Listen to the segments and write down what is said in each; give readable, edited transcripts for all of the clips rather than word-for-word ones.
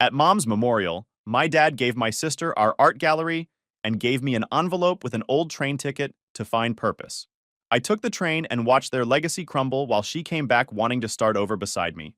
At Mom's memorial, my dad gave my sister our art gallery and gave me an envelope with an old train ticket to find purpose. I took the train and watched their legacy crumble while she came back wanting to start over beside me.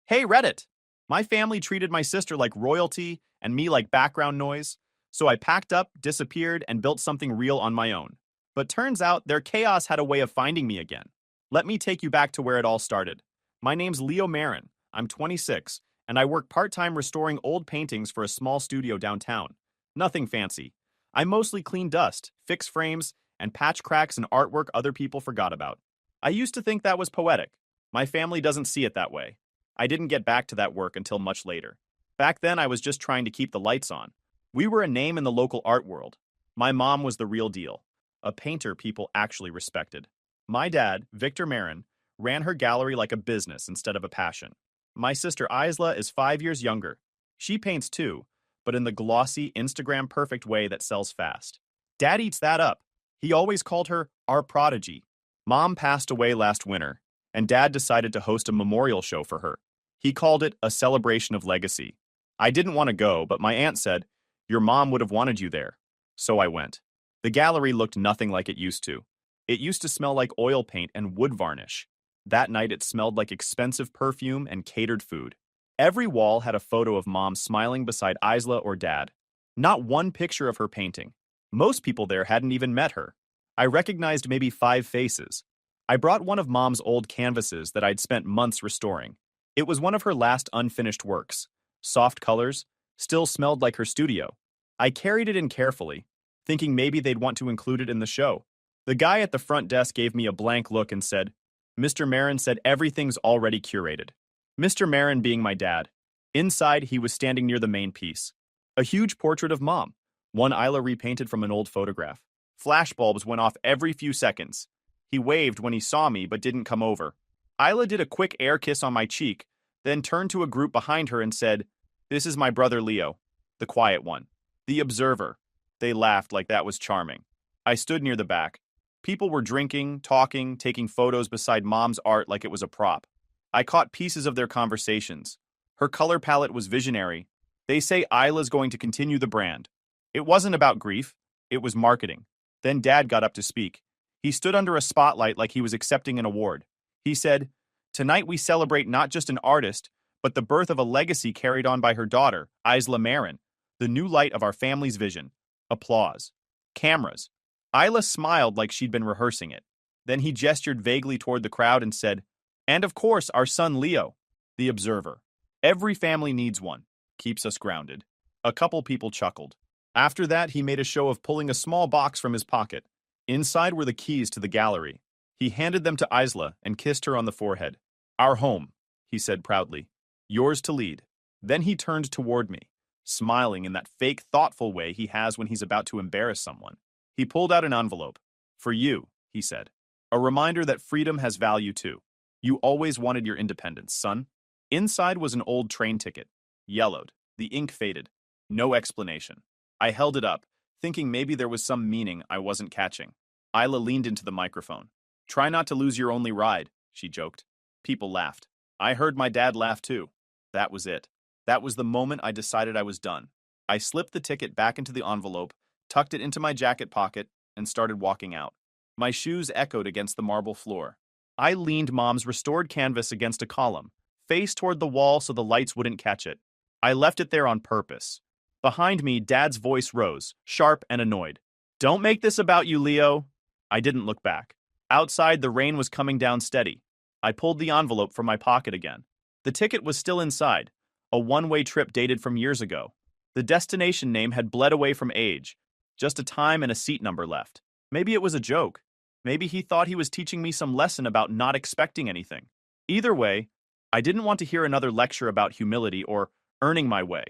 Hey, Reddit! My family treated my sister like royalty and me like background noise, so I packed up, disappeared, and built something real on my own. But turns out their chaos had a way of finding me again. Let me take you back to where it all started. My name's Leo Marin. I'm 26, and I work part-time restoring old paintings for a small studio downtown. Nothing fancy. I mostly clean dust, fix frames, and patch cracks in artwork other people forgot about. I used to think that was poetic. My family doesn't see it that way. I didn't get back to that work until much later. Back then, I was just trying to keep the lights on. We were a name in the local art world. My mom was the real deal, a painter people actually respected. My dad, Victor Marin, ran her gallery like a business instead of a passion. My sister Isla is 5 years younger. She paints too, but in the glossy, Instagram-perfect way that sells fast. Dad eats that up. He always called her our prodigy. Mom passed away last winter, and Dad decided to host a memorial show for her. He called it a celebration of legacy. I didn't want to go, but my aunt said, "Your mom would have wanted you there." So I went. The gallery looked nothing like it used to. It used to smell like oil paint and wood varnish. That night it smelled like expensive perfume and catered food. Every wall had a photo of Mom smiling beside Isla or Dad. Not one picture of her painting. Most people there hadn't even met her. I recognized maybe 5 faces. I brought one of Mom's old canvases that I'd spent months restoring. It was one of her last unfinished works. Soft colors, still smelled like her studio. I carried it in carefully, thinking maybe they'd want to include it in the show. The guy at the front desk gave me a blank look and said, "Mr. Marin said everything's already curated." Mr. Marin being my dad. Inside, he was standing near the main piece. A huge portrait of Mom, one Isla repainted from an old photograph. Flashbulbs went off every few seconds. He waved when he saw me but didn't come over. Isla did a quick air kiss on my cheek, then turned to a group behind her and said, "This is my brother Leo, the quiet one, the observer." They laughed like that was charming. I stood near the back. People were drinking, talking, taking photos beside Mom's art like it was a prop. I caught pieces of their conversations. Her color palette was visionary. They say Isla's going to continue the brand. It wasn't about grief. It was marketing. Then Dad got up to speak. He stood under a spotlight like he was accepting an award. He said, "Tonight we celebrate not just an artist, but the birth of a legacy carried on by her daughter, Isla Marin, the new light of our family's vision." Applause. Cameras. Isla smiled like she'd been rehearsing it. Then he gestured vaguely toward the crowd and said, "And of course, our son Leo, the observer. Every family needs one. Keeps us grounded." A couple people chuckled. After that, he made a show of pulling a small box from his pocket. Inside were the keys to the gallery. He handed them to Isla and kissed her on the forehead. "Our home," he said proudly. "Yours to lead." Then he turned toward me, smiling in that fake, thoughtful way he has when he's about to embarrass someone. He pulled out an envelope. "For you," he said. "A reminder that freedom has value too. You always wanted your independence, son." Inside was an old train ticket. Yellowed. The ink faded. No explanation. I held it up, thinking maybe there was some meaning I wasn't catching. Isla leaned into the microphone. "Try not to lose your only ride," she joked. People laughed. I heard my dad laugh too. That was it. That was the moment I decided I was done. I slipped the ticket back into the envelope, tucked it into my jacket pocket, and started walking out. My shoes echoed against the marble floor. I leaned Mom's restored canvas against a column, face toward the wall so the lights wouldn't catch it. I left it there on purpose. Behind me, Dad's voice rose, sharp and annoyed. "Don't make this about you, Leo." I didn't look back. Outside, the rain was coming down steady. I pulled the envelope from my pocket again. The ticket was still inside, a one-way trip dated from years ago. The destination name had bled away from age, just a time and a seat number left. Maybe it was a joke. Maybe he thought he was teaching me some lesson about not expecting anything. Either way, I didn't want to hear another lecture about humility or earning my way.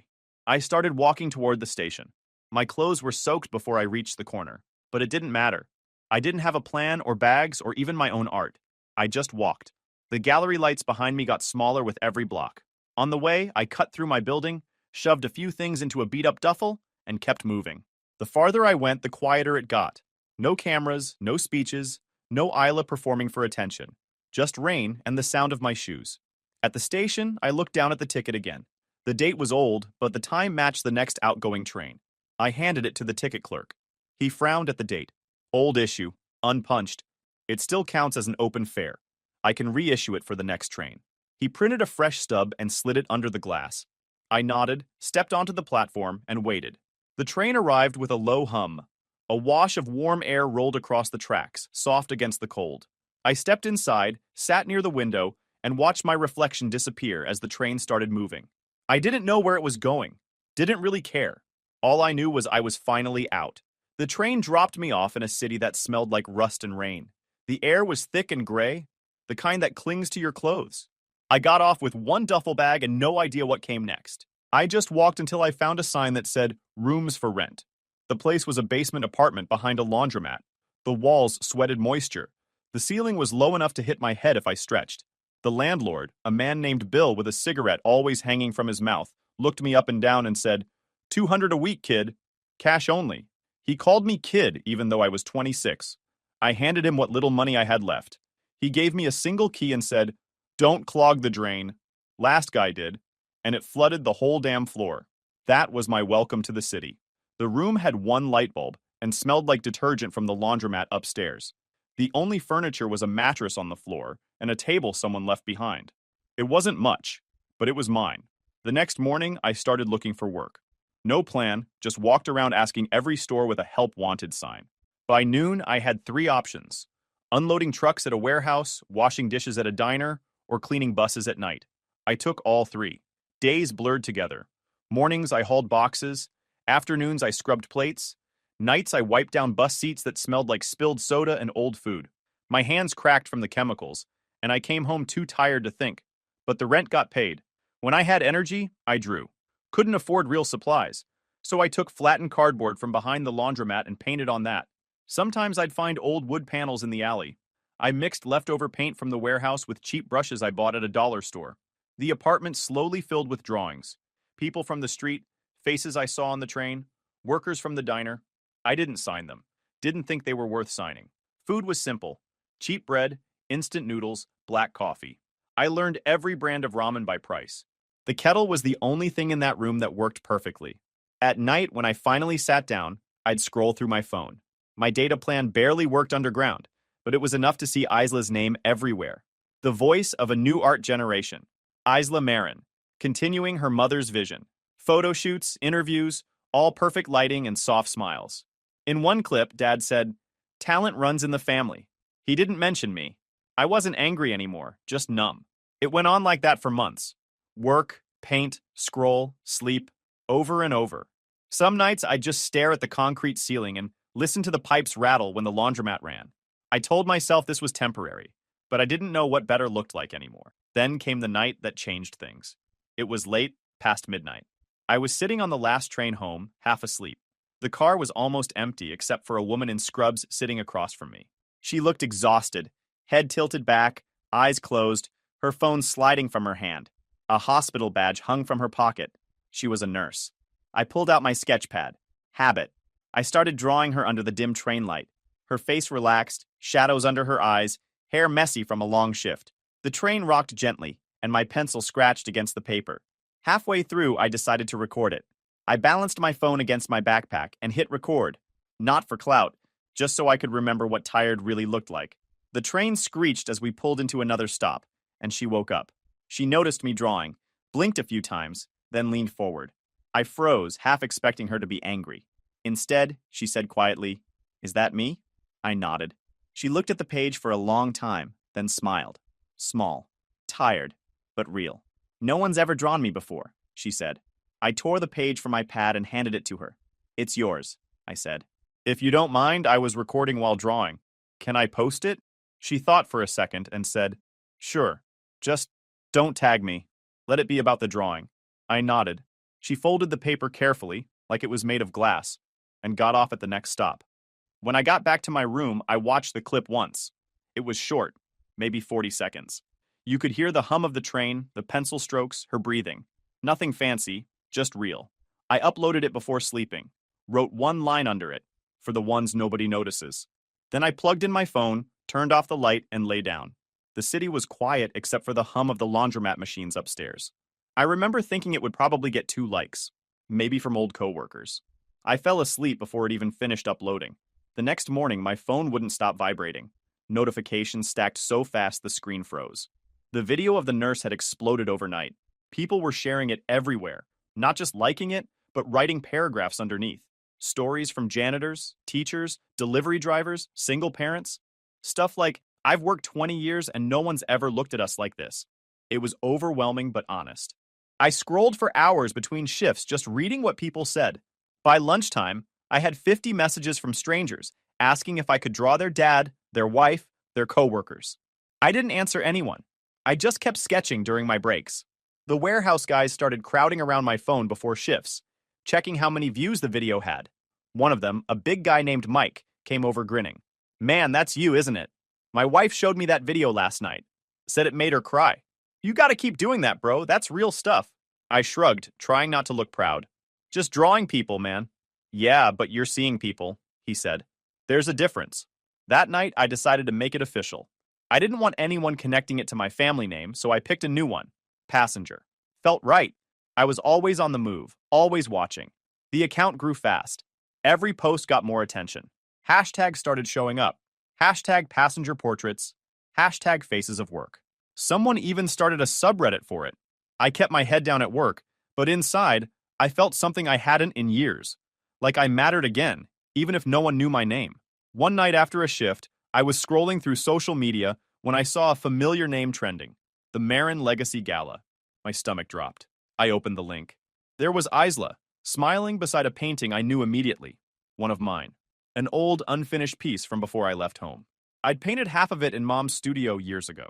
I started walking toward the station. My clothes were soaked before I reached the corner, but it didn't matter. I didn't have a plan or bags or even my own art. I just walked. The gallery lights behind me got smaller with every block. On the way, I cut through my building, shoved a few things into a beat-up duffel, and kept moving. The farther I went, the quieter it got. No cameras, no speeches, no Isla performing for attention. Just rain and the sound of my shoes. At the station, I looked down at the ticket again. The date was old, but the time matched the next outgoing train. I handed it to the ticket clerk. He frowned at the date. Old issue, unpunched. It still counts as an open fare. I can reissue it for the next train. He printed a fresh stub and slid it under the glass. I nodded, stepped onto the platform, and waited. The train arrived with a low hum. A wash of warm air rolled across the tracks, soft against the cold. I stepped inside, sat near the window, and watched my reflection disappear as the train started moving. I didn't know where it was going, didn't really care. All I knew was I was finally out. The train dropped me off in a city that smelled like rust and rain. The air was thick and gray, the kind that clings to your clothes. I got off with one duffel bag and no idea what came next. I just walked until I found a sign that said, "Rooms for rent." The place was a basement apartment behind a laundromat. The walls sweated moisture. The ceiling was low enough to hit my head if I stretched. The landlord, a man named Bill with a cigarette always hanging from his mouth, looked me up and down and said, "$200 a week, kid. Cash only." He called me kid even though I was 26. I handed him what little money I had left. He gave me a single key and said, "Don't clog the drain." Last guy did, and it flooded the whole damn floor. That was my welcome to the city. The room had one light bulb and smelled like detergent from the laundromat upstairs. The only furniture was a mattress on the floor and a table someone left behind. It wasn't much, but it was mine. The next morning, I started looking for work. No plan, just walked around asking every store with a help wanted sign. By noon, I had 3 options: unloading trucks at a warehouse, washing dishes at a diner, or cleaning buses at night. I took all 3. Days blurred together. Mornings, I hauled boxes. Afternoons, I scrubbed plates. Nights, I wiped down bus seats that smelled like spilled soda and old food. My hands cracked from the chemicals, and I came home too tired to think. But the rent got paid. When I had energy, I drew. Couldn't afford real supplies, so I took flattened cardboard from behind the laundromat and painted on that. Sometimes I'd find old wood panels in the alley. I mixed leftover paint from the warehouse with cheap brushes I bought at a dollar store. The apartment slowly filled with drawings. People from the street, faces I saw on the train, workers from the diner. I didn't sign them. Didn't think they were worth signing. Food was simple. Cheap bread, instant noodles, black coffee. I learned every brand of ramen by price. The kettle was the only thing in that room that worked perfectly. At night, when I finally sat down, I'd scroll through my phone. My data plan barely worked underground, but it was enough to see Isla's name everywhere. The voice of a new art generation. Isla Marin, continuing her mother's vision. Photo shoots, interviews, all perfect lighting and soft smiles. In one clip, Dad said, "Talent runs in the family." He didn't mention me. I wasn't angry anymore, just numb. It went on like that for months. Work, paint, scroll, sleep, over and over. Some nights I'd just stare at the concrete ceiling and listen to the pipes rattle when the laundromat ran. I told myself this was temporary, but I didn't know what better looked like anymore. Then came the night that changed things. It was late, past midnight. I was sitting on the last train home, half asleep. The car was almost empty except for a woman in scrubs sitting across from me. She looked exhausted, head tilted back, eyes closed, her phone sliding from her hand. A hospital badge hung from her pocket. She was a nurse. I pulled out my sketch pad. Habit. I started drawing her under the dim train light. Her face relaxed, shadows under her eyes, hair messy from a long shift. The train rocked gently, and my pencil scratched against the paper. Halfway through, I decided to record it. I balanced my phone against my backpack and hit record. Not for clout, just so I could remember what tired really looked like. The train screeched as we pulled into another stop, and she woke up. She noticed me drawing, blinked a few times, then leaned forward. I froze, half expecting her to be angry. Instead, she said quietly, "Is that me?" I nodded. She looked at the page for a long time, then smiled. Small, tired, but real. "No one's ever drawn me before," she said. I tore the page from my pad and handed it to her. "It's yours," I said. "If you don't mind, I was recording while drawing. Can I post it?" She thought for a second and said, "Sure. Just don't tag me. Let it be about the drawing." I nodded. She folded the paper carefully, like it was made of glass, and got off at the next stop. When I got back to my room, I watched the clip once. It was short, maybe 40 seconds. You could hear the hum of the train, the pencil strokes, her breathing. Nothing fancy, just real. I uploaded it before sleeping, wrote one line under it, for the ones nobody notices. Then I plugged in my phone, turned off the light, and lay down. The city was quiet except for the hum of the laundromat machines upstairs. I remember thinking it would probably get 2 likes, maybe from old coworkers. I fell asleep before it even finished uploading. The next morning, my phone wouldn't stop vibrating. Notifications stacked so fast the screen froze. The video of the nurse had exploded overnight. People were sharing it everywhere, not just liking it, but writing paragraphs underneath. Stories from janitors, teachers, delivery drivers, single parents. Stuff like, I've worked 20 years and no one's ever looked at us like this. It was overwhelming but honest. I scrolled for hours between shifts just reading what people said. By lunchtime, I had 50 messages from strangers asking if I could draw their dad, their wife, their coworkers. I didn't answer anyone. I just kept sketching during my breaks. The warehouse guys started crowding around my phone before shifts, checking how many views the video had. One of them, a big guy named Mike, came over grinning. Man, that's you, isn't it? My wife showed me that video last night. Said it made her cry. You gotta keep doing that, bro. That's real stuff. I shrugged, trying not to look proud. Just drawing people, man. Yeah, but you're seeing people, he said. There's a difference. That night, I decided to make it official. I didn't want anyone connecting it to my family name, so I picked a new one. Passenger. Felt right. I was always on the move, always watching. The account grew fast. Every post got more attention. Hashtags started showing up. Hashtag passenger portraits. Hashtag faces of work. Someone even started a subreddit for it. I kept my head down at work, but inside, I felt something I hadn't in years. Like I mattered again, even if no one knew my name. One night after a shift, I was scrolling through social media when I saw a familiar name trending. The Marin Legacy Gala. My stomach dropped. I opened the link. There was Isla, smiling beside a painting I knew immediately. One of mine. An old, unfinished piece from before I left home. I'd painted half of it in Mom's studio years ago.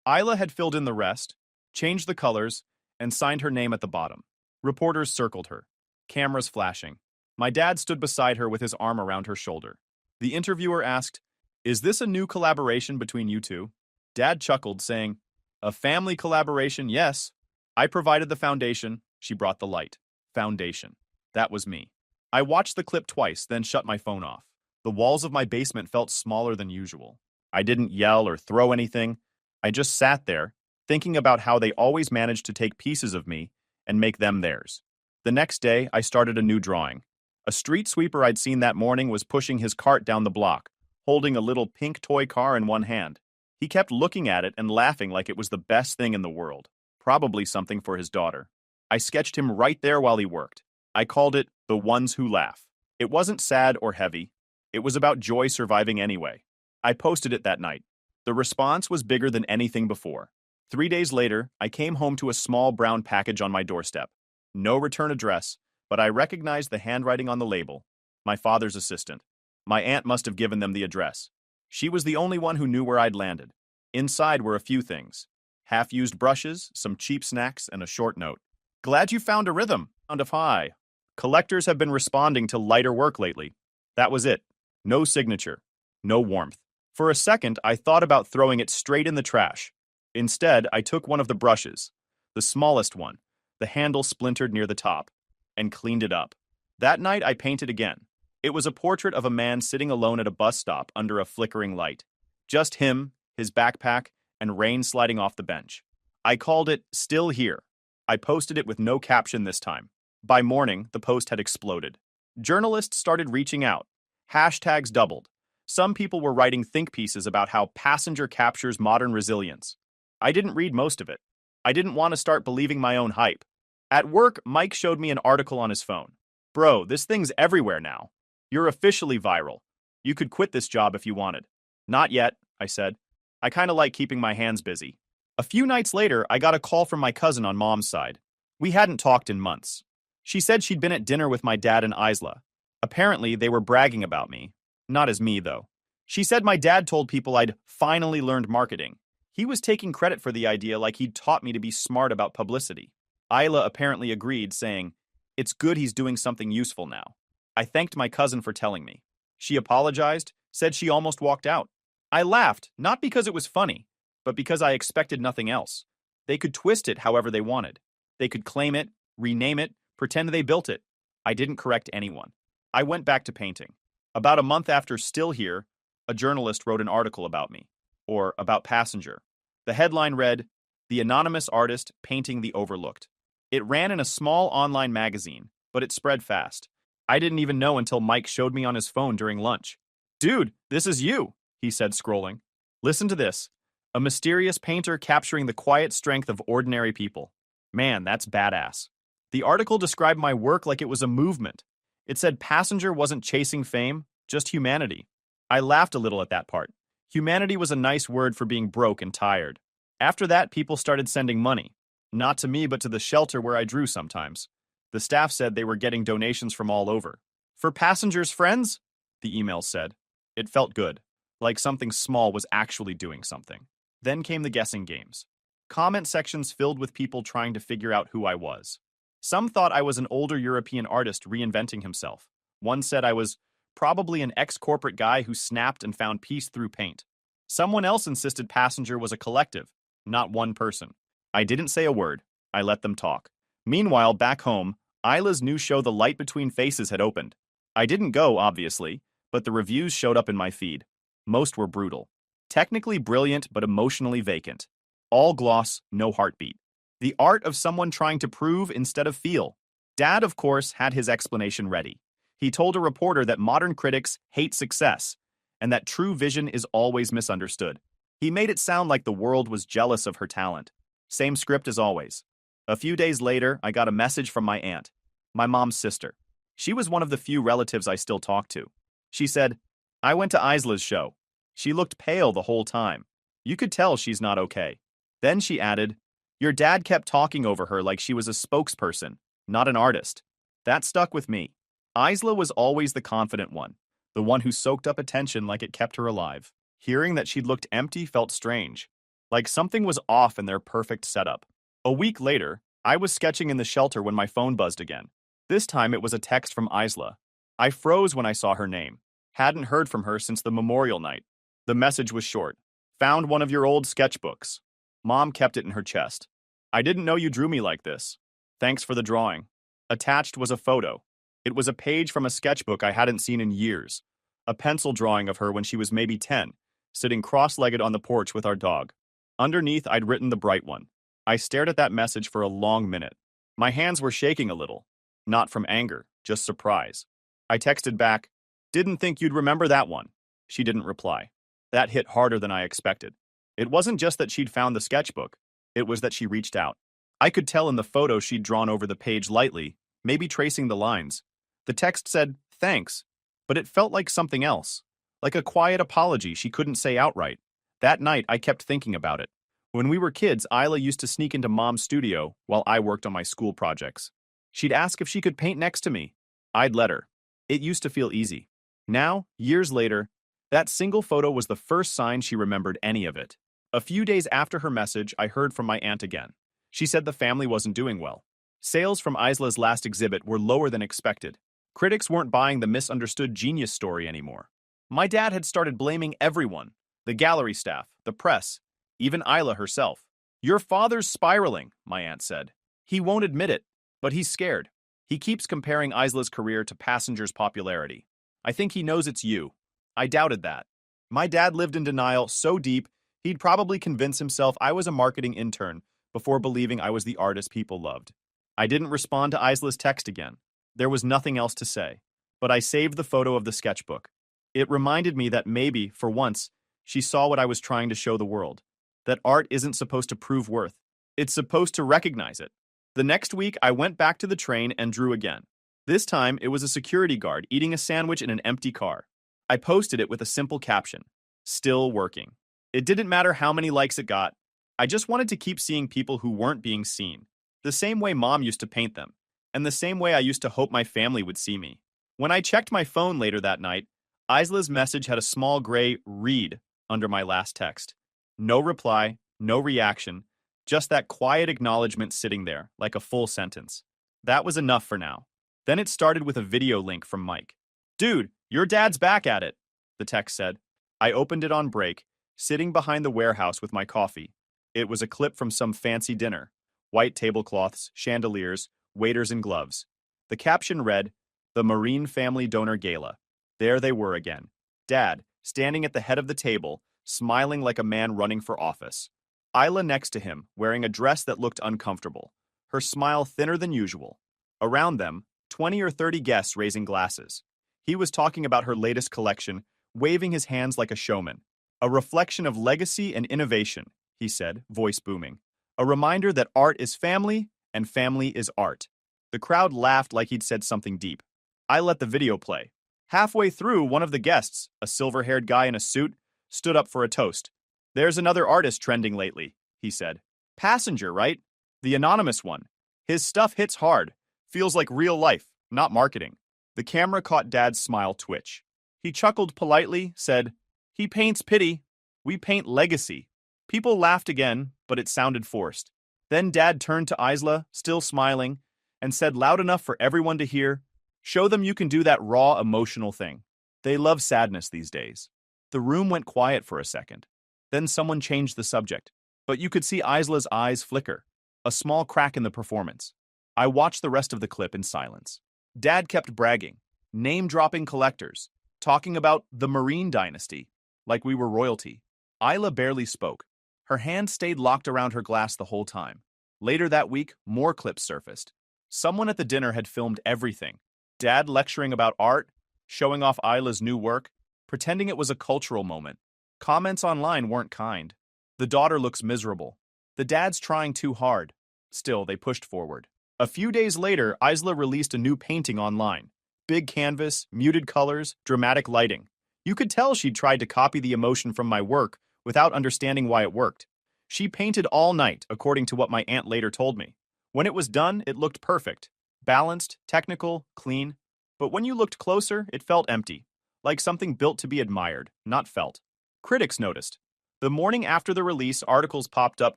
Isla had filled in the rest, changed the colors, and signed her name at the bottom. Reporters circled her, cameras flashing. My dad stood beside her with his arm around her shoulder. The interviewer asked, "Is this a new collaboration between you two?" Dad chuckled, saying, "A family collaboration, yes. I provided the foundation, she brought the light." Foundation. That was me. I watched the clip twice, then shut my phone off. The walls of my basement felt smaller than usual. I didn't yell or throw anything. I just sat there, thinking about how they always managed to take pieces of me and make them theirs. The next day, I started a new drawing. A street sweeper I'd seen that morning was pushing his cart down the block, holding a little pink toy car in one hand. He kept looking at it and laughing like it was the best thing in the world, probably something for his daughter. I sketched him right there while he worked. I called it The Ones Who Laugh. It wasn't sad or heavy. It was about joy surviving anyway. I posted it that night. The response was bigger than anything before. 3 days later, I came home to a small brown package on my doorstep. No return address, but I recognized the handwriting on the label. My father's assistant. My aunt must have given them the address. She was the only one who knew where I'd landed. Inside were a few things. Half-used brushes, some cheap snacks, and a short note. Glad you found a rhythm. Sound of high. Collectors have been responding to lighter work lately. That was it. No signature. No warmth. For a second, I thought about throwing it straight in the trash. Instead, I took one of the brushes, the smallest one, the handle splintered near the top, and cleaned it up. That night, I painted again. It was a portrait of a man sitting alone at a bus stop under a flickering light. Just him, his backpack, and rain sliding off the bench. I called it Still Here. I posted it with no caption this time. By morning, the post had exploded. Journalists started reaching out. Hashtags doubled. Some people were writing think pieces about how passenger captures modern resilience. I didn't read most of it. I didn't want to start believing my own hype. At work, Mike showed me an article on his phone. Bro, this thing's everywhere now. You're officially viral. You could quit this job if you wanted. Not yet, I said. I kind of like keeping my hands busy. A few nights later, I got a call from my cousin on Mom's side. We hadn't talked in months. She said she'd been at dinner with my dad and Isla. Apparently, they were bragging about me. Not as me, though. She said my dad told people I'd finally learned marketing. He was taking credit for the idea like he'd taught me to be smart about publicity. Isla apparently agreed, saying, "It's good he's doing something useful now." I thanked my cousin for telling me. She apologized, said she almost walked out. I laughed, not because it was funny, but because I expected nothing else. They could twist it however they wanted. They could claim it, rename it, pretend they built it. I didn't correct anyone. I went back to painting. About a month after Still Here, a journalist wrote an article about me, or about Passenger. The headline read, "The Anonymous Artist Painting the Overlooked." It ran in a small online magazine, but it spread fast. I didn't even know until Mike showed me on his phone during lunch. Dude, this is you, he said, scrolling. Listen to this. A mysterious painter capturing the quiet strength of ordinary people. Man, that's badass. The article described my work like it was a movement. It said Passenger wasn't chasing fame, just humanity. I laughed a little at that part. Humanity was a nice word for being broke and tired. After that, people started sending money. Not to me, but to the shelter where I drew sometimes. The staff said they were getting donations from all over. For Passenger's friends? The email said. It felt good, like something small was actually doing something. Then came the guessing games. Comment sections filled with people trying to figure out who I was. Some thought I was an older European artist reinventing himself. One said I was probably an ex-corporate guy who snapped and found peace through paint. Someone else insisted Passenger was a collective, not one person. I didn't say a word. I let them talk. Meanwhile, back home, Isla's new show The Light Between Faces had opened. I didn't go, obviously, but the reviews showed up in my feed. Most were brutal. Technically brilliant, but emotionally vacant. All gloss, no heartbeat. The art of someone trying to prove instead of feel. Dad, of course, had his explanation ready. He told a reporter that modern critics hate success, and that true vision is always misunderstood. He made it sound like the world was jealous of her talent. Same script as always. A few days later, I got a message from my aunt, my mom's sister. She was one of the few relatives I still talk to. She said, I went to Isla's show. She looked pale the whole time. You could tell she's not okay. Then she added, your dad kept talking over her like she was a spokesperson, not an artist. That stuck with me. Isla was always the confident one, the one who soaked up attention like it kept her alive. Hearing that she'd looked empty felt strange, like something was off in their perfect setup. A week later, I was sketching in the shelter when my phone buzzed again. This time it was a text from Isla. I froze when I saw her name. Hadn't heard from her since the memorial night. The message was short. Found one of your old sketchbooks. Mom kept it in her chest. I didn't know you drew me like this. Thanks for the drawing. Attached was a photo. It was a page from a sketchbook I hadn't seen in years. A pencil drawing of her when she was maybe 10, sitting cross-legged on the porch with our dog. Underneath, I'd written the bright one. I stared at that message for a long minute. My hands were shaking a little. Not from anger, just surprise. I texted back, didn't think you'd remember that one. She didn't reply. That hit harder than I expected. It wasn't just that she'd found the sketchbook. It was that she reached out. I could tell in the photo she'd drawn over the page lightly, maybe tracing the lines. The text said, thanks, but it felt like something else. Like a quiet apology she couldn't say outright. That night, I kept thinking about it. When we were kids, Isla used to sneak into Mom's studio while I worked on my school projects. She'd ask if she could paint next to me. I'd let her. It used to feel easy. Now, years later, that single photo was the first sign she remembered any of it. A few days after her message, I heard from my aunt again. She said the family wasn't doing well. Sales from Isla's last exhibit were lower than expected. Critics weren't buying the misunderstood genius story anymore. My dad had started blaming everyone, the gallery staff, the press, even Isla herself. Your father's spiraling, my aunt said. He won't admit it, but he's scared. He keeps comparing Isla's career to Passenger's popularity. I think he knows it's you. I doubted that. My dad lived in denial so deep, he'd probably convince himself I was a marketing intern before believing I was the artist people loved. I didn't respond to Isla's text again. There was nothing else to say. But I saved the photo of the sketchbook. It reminded me that maybe, for once, she saw what I was trying to show the world. That art isn't supposed to prove worth. It's supposed to recognize it. The next week, I went back to the train and drew again. This time, it was a security guard eating a sandwich in an empty car. I posted it with a simple caption, still working. It didn't matter how many likes it got. I just wanted to keep seeing people who weren't being seen. The same way Mom used to paint them, and the same way I used to hope my family would see me. When I checked my phone later that night, Isla's message had a small gray read under my last text. No reply, no reaction, just that quiet acknowledgement sitting there, like a full sentence. That was enough for now. Then it started with a video link from Mike. Dude, your dad's back at it, the text said. I opened it on break, sitting behind the warehouse with my coffee. It was a clip from some fancy dinner. White tablecloths, chandeliers, waiters in gloves. The caption read, The Marine Family Donor Gala. There they were again. Dad, standing at the head of the table, smiling like a man running for office. Isla next to him, wearing a dress that looked uncomfortable. her smile thinner than usual. Around them, 20 or 30 guests raising glasses. He was talking about her latest collection, waving his hands like a showman. A reflection of legacy and innovation, he said, voice booming. A reminder that art is family and family is art. The crowd laughed like he'd said something deep. I let the video play. Halfway through, one of the guests, a silver-haired guy in a suit, stood up for a toast. There's another artist trending lately, he said. Passenger, right? The anonymous one. His stuff hits hard. Feels like real life, not marketing. The camera caught Dad's smile twitch. He chuckled politely, said, He paints pity. We paint legacy. People laughed again, but it sounded forced. Then Dad turned to Isla, still smiling, and said loud enough for everyone to hear, Show them you can do that raw, emotional thing. They love sadness these days. The room went quiet for a second. Then someone changed the subject, but you could see Isla's eyes flicker, a small crack in the performance. I watched the rest of the clip in silence. Dad kept bragging, name-dropping collectors, talking about the Marine dynasty, like we were royalty. Isla barely spoke. Her hand stayed locked around her glass the whole time. Later that week, more clips surfaced. Someone at the dinner had filmed everything. Dad lecturing about art, showing off Isla's new work, pretending it was a cultural moment. Comments online weren't kind. The daughter looks miserable. The dad's trying too hard. Still, they pushed forward. A few days later, Isla released a new painting online. Big canvas, muted colors, dramatic lighting. You could tell she'd tried to copy the emotion from my work without understanding why it worked. She painted all night, according to what my aunt later told me. When it was done, it looked perfect. Balanced, technical, clean. But when you looked closer, it felt empty. Like something built to be admired, not felt. Critics noticed. The morning after the release, articles popped up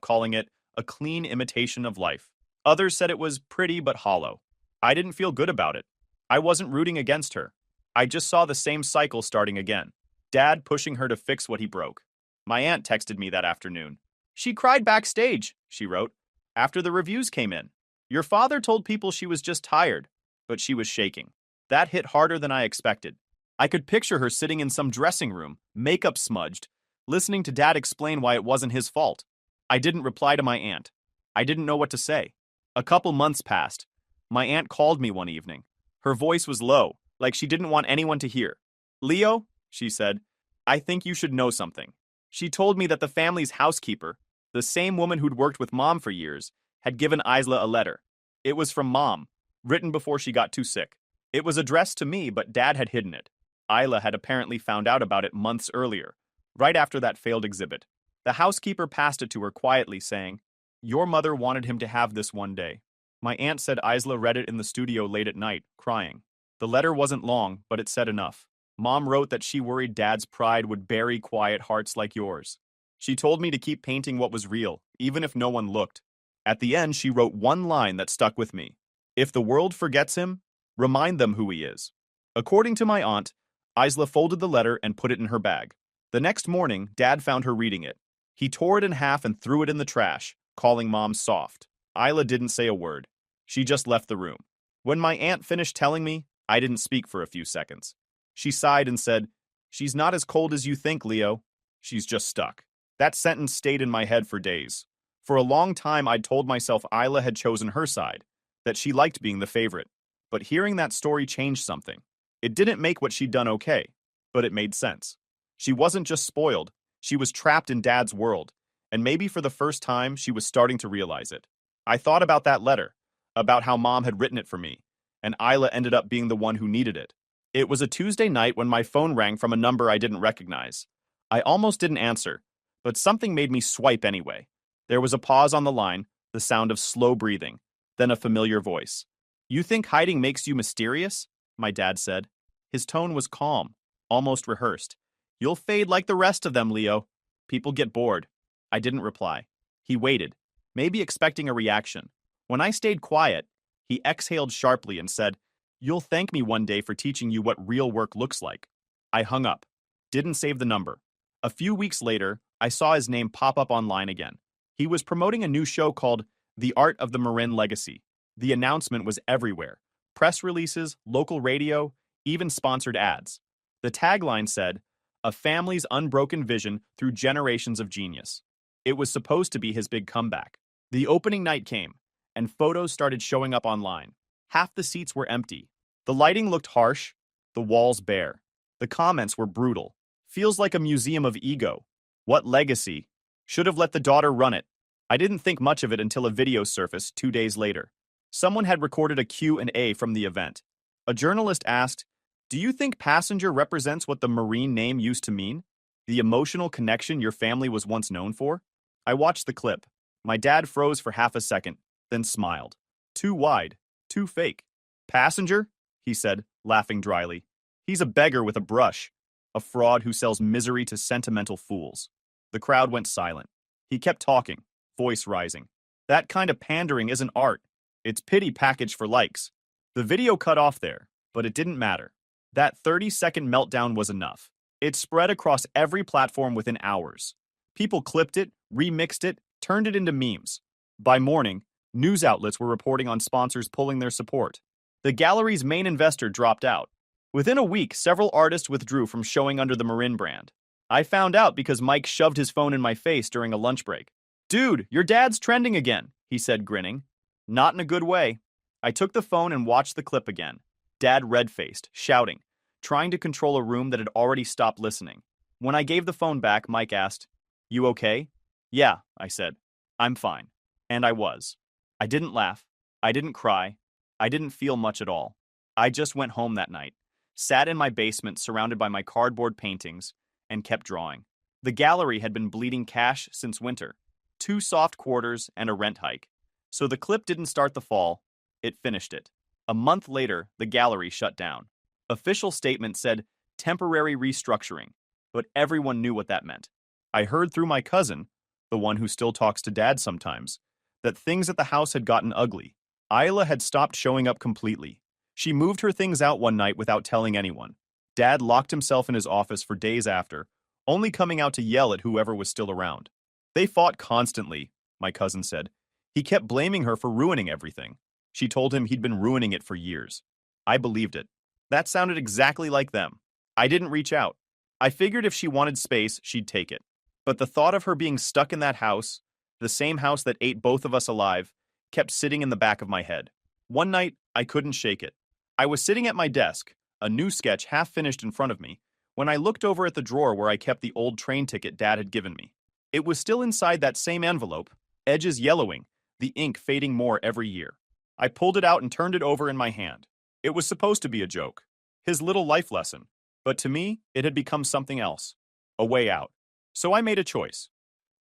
calling it a clean imitation of life. Others said it was pretty but hollow. I didn't feel good about it. I wasn't rooting against her. I just saw the same cycle starting again. Dad pushing her to fix what he broke. My aunt texted me that afternoon. She cried backstage, she wrote, after the reviews came in. Your father told people she was just tired, but she was shaking. That hit harder than I expected. I could picture her sitting in some dressing room, makeup smudged, listening to Dad explain why it wasn't his fault. I didn't reply to my aunt. I didn't know what to say. A couple months passed. My aunt called me one evening. Her voice was low, like she didn't want anyone to hear. Leo, she said, I think you should know something. She told me that the family's housekeeper, the same woman who'd worked with Mom for years, had given Isla a letter. It was from Mom, written before she got too sick. It was addressed to me, but Dad had hidden it. Isla had apparently found out about it months earlier, right after that failed exhibit. The housekeeper passed it to her quietly, saying, Your mother wanted him to have this one day. My aunt said Isla read it in the studio late at night, crying. The letter wasn't long, but it said enough. Mom wrote that she worried Dad's pride would bury quiet hearts like yours. She told me to keep painting what was real, even if no one looked. At the end, she wrote one line that stuck with me. If the world forgets him, remind them who he is. According to my aunt, Isla folded the letter and put it in her bag. The next morning, Dad found her reading it. He tore it in half and threw it in the trash, calling Mom soft. Isla didn't say a word. She just left the room. When my aunt finished telling me, I didn't speak for a few seconds. She sighed and said, She's not as cold as you think, Leo. She's just stuck. That sentence stayed in my head for days. For a long time, I'd told myself Isla had chosen her side, that she liked being the favorite. But hearing that story changed something. It didn't make what she'd done okay, but it made sense. She wasn't just spoiled, she was trapped in Dad's world, and maybe for the first time, she was starting to realize it. I thought about that letter, about how Mom had written it for me, and Isla ended up being the one who needed it. It was a Tuesday night when my phone rang from a number I didn't recognize. I almost didn't answer, but something made me swipe anyway. There was a pause on the line, the sound of slow breathing, then a familiar voice. You think hiding makes you mysterious? My dad said. His tone was calm, almost rehearsed. You'll fade like the rest of them, Leo. People get bored. I didn't reply. He waited, maybe expecting a reaction. When I stayed quiet, he exhaled sharply and said, You'll thank me one day for teaching you what real work looks like. I hung up. Didn't save the number. A few weeks later, I saw his name pop up online again. He was promoting a new show called The Art of the Marin Legacy. The announcement was everywhere. Press releases, local radio, even sponsored ads. The tagline said, A family's unbroken vision through generations of genius. It was supposed to be his big comeback. The opening night came, and photos started showing up online. Half the seats were empty. The lighting looked harsh, the walls bare. The comments were brutal. Feels like a museum of ego. What legacy? Should have let the daughter run it. I didn't think much of it until a video surfaced 2 days later. Someone had recorded a Q&A from the event. A journalist asked, "Do you think passenger represents what the Marine name used to mean? The emotional connection your family was once known for?" I watched the clip. My dad froze for half a second, then smiled. Too wide, too fake. "Passenger?" he said, laughing dryly. "He's a beggar with a brush, a fraud who sells misery to sentimental fools." The crowd went silent. He kept talking, voice rising. "That kind of pandering isn't art. It's pity packaged for likes." The video cut off there, but it didn't matter. That 30-second meltdown was enough. It spread across every platform within hours. People clipped it, remixed it, turned it into memes. By morning, news outlets were reporting on sponsors pulling their support. The gallery's main investor dropped out. Within a week, several artists withdrew from showing under the Marin brand. I found out because Mike shoved his phone in my face during a lunch break. "Dude, your dad's trending again," he said, grinning. Not in a good way. I took the phone and watched the clip again. Dad red-faced, shouting, trying to control a room that had already stopped listening. When I gave the phone back, Mike asked, "You okay?" "Yeah," I said. "I'm fine." And I was. I didn't laugh. I didn't cry. I didn't feel much at all. I just went home that night, sat in my basement surrounded by my cardboard paintings, and kept drawing. The gallery had been bleeding cash since winter. 2 soft quarters and a rent hike. So the clip didn't start the fall, it finished it. A month later, the gallery shut down. Official statement said temporary restructuring, but everyone knew what that meant. I heard through my cousin, the one who still talks to Dad sometimes, that things at the house had gotten ugly. Isla had stopped showing up completely. She moved her things out one night without telling anyone. Dad locked himself in his office for days after, only coming out to yell at whoever was still around. They fought constantly, my cousin said. He kept blaming her for ruining everything. She told him he'd been ruining it for years. I believed it. That sounded exactly like them. I didn't reach out. I figured if she wanted space, she'd take it. But the thought of her being stuck in that house, the same house that ate both of us alive, kept sitting in the back of my head. One night, I couldn't shake it. I was sitting at my desk, a new sketch half finished in front of me, when I looked over at the drawer where I kept the old train ticket Dad had given me. It was still inside that same envelope, edges yellowing, the ink fading more every year. I pulled it out and turned it over in my hand. It was supposed to be a joke, his little life lesson, but to me, it had become something else, a way out. So I made a choice.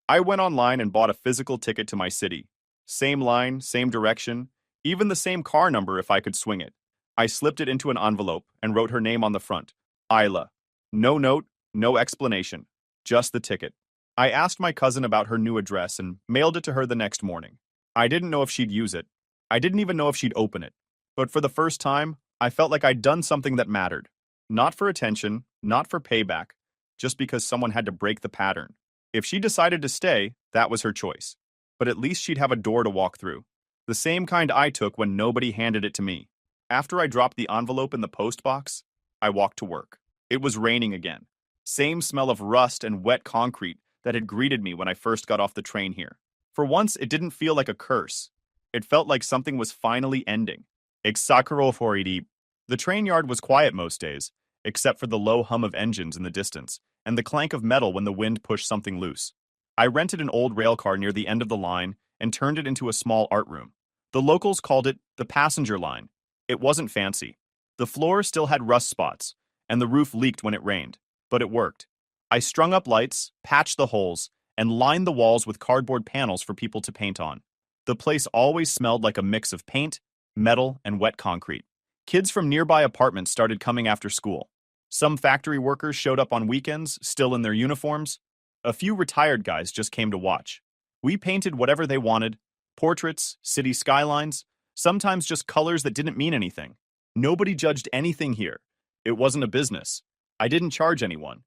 I went online and bought a physical ticket to my city. Same line, same direction, even the same car number if I could swing it. I slipped it into an envelope and wrote her name on the front, Isla. No note, no explanation, just the ticket. I asked my cousin about her new address and mailed it to her the next morning. I didn't know if she'd use it. I didn't even know if she'd open it. But for the first time, I felt like I'd done something that mattered. Not for attention, not for payback, just because someone had to break the pattern. If she decided to stay, that was her choice. But at least she'd have a door to walk through. The same kind I took when nobody handed it to me. After I dropped the envelope in the post box, I walked to work. It was raining again. Same smell of rust and wet concrete that had greeted me when I first got off the train here. For once, it didn't feel like a curse. It felt like something was finally ending. The train yard was quiet most days, except for the low hum of engines in the distance and the clank of metal when the wind pushed something loose. I rented an old railcar near the end of the line and turned it into a small art room. The locals called it the passenger line. It wasn't fancy. The floor still had rust spots, and the roof leaked when it rained, but it worked. I strung up lights, patched the holes, and lined the walls with cardboard panels for people to paint on. The place always smelled like a mix of paint, metal, and wet concrete. Kids from nearby apartments started coming after school. Some factory workers showed up on weekends, still in their uniforms. A few retired guys just came to watch. We painted whatever they wanted, portraits, city skylines, sometimes just colors that didn't mean anything. Nobody judged anything here. It wasn't a business. I didn't charge anyone.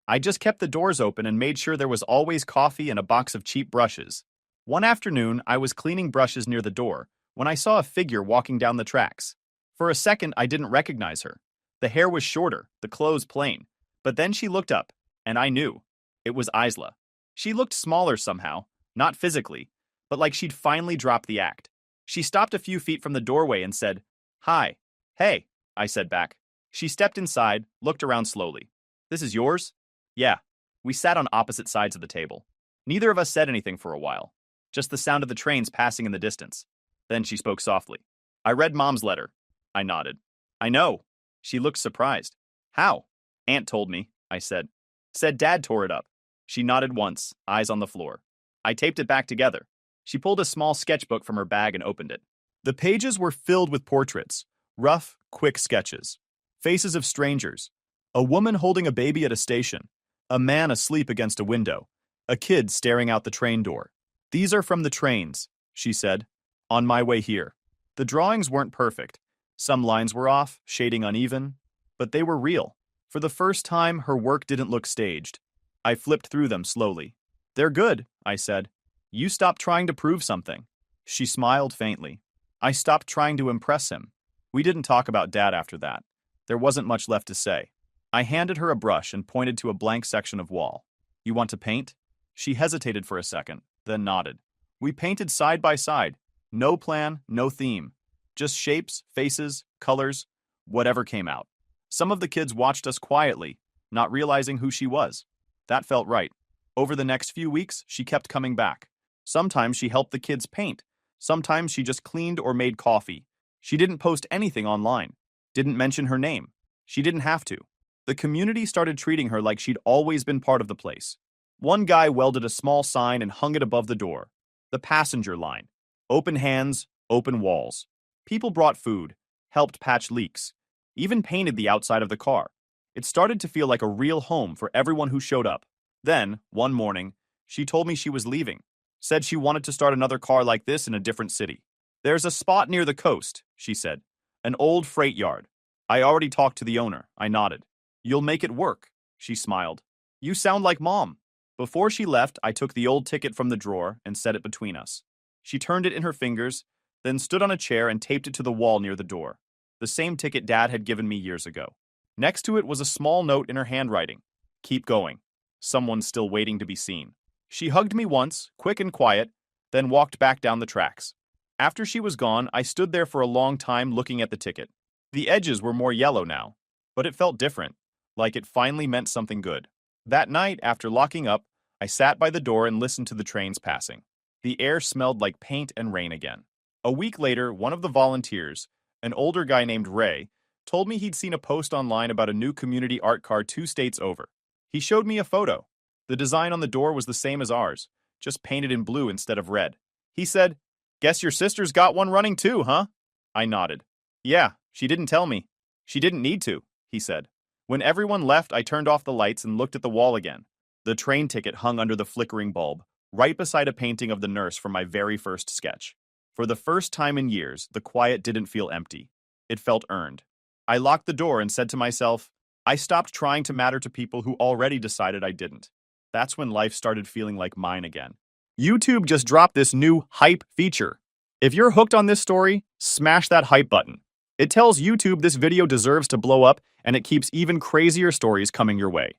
I just kept the doors open and made sure there was always coffee and a box of cheap brushes. One afternoon, I was cleaning brushes near the door when I saw a figure walking down the tracks. For a second, I didn't recognize her. The hair was shorter, the clothes plain. But then she looked up, and I knew. It was Isla. She looked smaller somehow, not physically, but like she'd finally dropped the act. She stopped a few feet from the doorway and said, "Hi." "Hey," I said back. She stepped inside, looked around slowly. "This is yours?" "Yeah." We sat on opposite sides of the table. Neither of us said anything for a while, just the sound of the trains passing in the distance. Then she spoke softly. "I read Mom's letter." I nodded. "I know." She looked surprised. "How?" "Aunt told me," I said. "Said Dad tore it up." She nodded once, eyes on the floor. "I taped it back together." She pulled a small sketchbook from her bag and opened it. The pages were filled with portraits, rough, quick sketches. Faces of strangers. A woman holding a baby at a station. A man asleep against a window. A kid staring out the train door. "These are from the trains," she said, "on my way here." The drawings weren't perfect. Some lines were off, shading uneven, but they were real. For the first time, her work didn't look staged. I flipped through them slowly. "They're good," I said. "You stopped trying to prove something." She smiled faintly. "I stopped trying to impress him." We didn't talk about Dad after that. There wasn't much left to say. I handed her a brush and pointed to a blank section of wall. "You want to paint?" She hesitated for a second, then nodded. We painted side by side. No plan, no theme. Just shapes, faces, colors, whatever came out. Some of the kids watched us quietly, not realizing who she was. That felt right. Over the next few weeks, she kept coming back. Sometimes she helped the kids paint. Sometimes she just cleaned or made coffee. She didn't post anything online. Didn't mention her name. She didn't have to. The community started treating her like she'd always been part of the place. One guy welded a small sign and hung it above the door. The passenger line. Open hands, open walls. People brought food, helped patch leaks, even painted the outside of the car. It started to feel like a real home for everyone who showed up. Then, one morning, she told me she was leaving. Said she wanted to start another car like this in a different city. "There's a spot near the coast," she said. "An old freight yard. I already talked to the owner." I nodded. "You'll make it work," she smiled. "You sound like Mom." Before she left, I took the old ticket from the drawer and set it between us. She turned it in her fingers, then stood on a chair and taped it to the wall near the door. The same ticket Dad had given me years ago. Next to it was a small note in her handwriting. "Keep going. Someone's still waiting to be seen." She hugged me once, quick and quiet, then walked back down the tracks. After she was gone, I stood there for a long time looking at the ticket. The edges were more yellow now, but it felt different, like it finally meant something good. That night, after locking up, I sat by the door and listened to the trains passing. The air smelled like paint and rain again. A week later, one of the volunteers, an older guy named Ray, told me he'd seen a post online about a new community art car 2 states over. He showed me a photo. The design on the door was the same as ours, just painted in blue instead of red. He said, "Guess your sister's got one running too, huh?" I nodded. "Yeah, she didn't tell me." "She didn't need to," he said. When everyone left, I turned off the lights and looked at the wall again. The train ticket hung under the flickering bulb, right beside a painting of the nurse from my very first sketch. For the first time in years, the quiet didn't feel empty. It felt earned. I locked the door and said to myself, I stopped trying to matter to people who already decided I didn't. That's when life started feeling like mine again. YouTube just dropped this new hype feature. If you're hooked on this story, smash that hype button. It tells YouTube this video deserves to blow up, and it keeps even crazier stories coming your way.